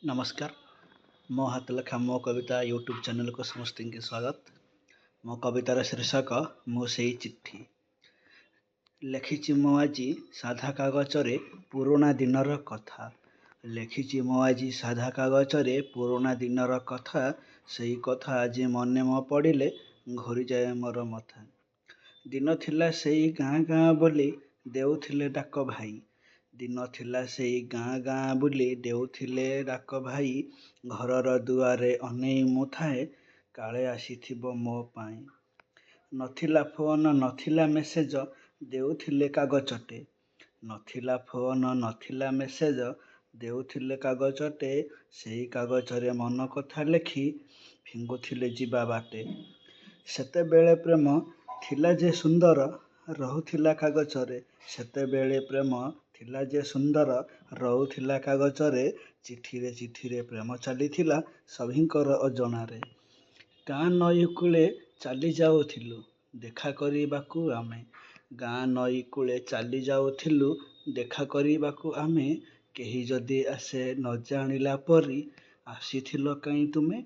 नमस्कार। मो हाथ लेखा मो कविता यूट्यूब चैनल को समस्त की स्वागत। मो कवितार शीर्षक मो सेई चिट्ठी। लेखिछि मो आजी साधा कागजरे पुराणा दिनर कथा। लेखिछि मो आजी साधा कागजरे पुराणा दिनर कथा। सेई कथा आजी मने मो पड़िले घोरी जाए मोर मथा। दिन थिला सेई गाँ गाँ बोली देउथिले डाक भाई। दिन थिला सेई गाँ गाँ बुली देउथिले डाक भाई। घरर दुआरे अनेई मु थाए काଳେ आसीथिब मो पाई। नथिला फोन नथिला मेसेज देउथिले कागजटे। नथिला फोन नथिला मेसेज देउथिले कागजटे। सेई कागजरे मन कथा लेखि फिंगुथिले जिबा बाटे। सेतेबेले प्रेम थिला जे सुंदर रहुथिला कागजरे। सेतेबेले प्रेम थिला जे सुंदर रहुथिला कागजरे। चिठिरे चिठिरे प्रेम चालिथिला सभिंकर अजणारे। गाँ नई कूले चाली जाउथिलु देखा करिबाकु आमे। गाँ नई कूले चाली जाउथिलु देखा करिबाकु आमे। केही जदि आसे न जानिला परी आसिथिल काई तुमे।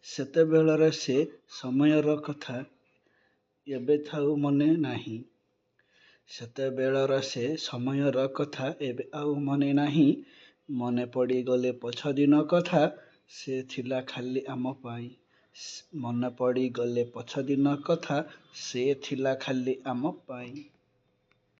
सेतेबेलर से समयर कथा एबे थाउ मने नाही। सेतेबेलर से समयर कथा एबे आउ मने नाही। मने पड़ी गले पछ दिन कथा से थिला खाली आम पाई। मने पड़ी गले पछ दिन कथा से थिला खाली आम पाई।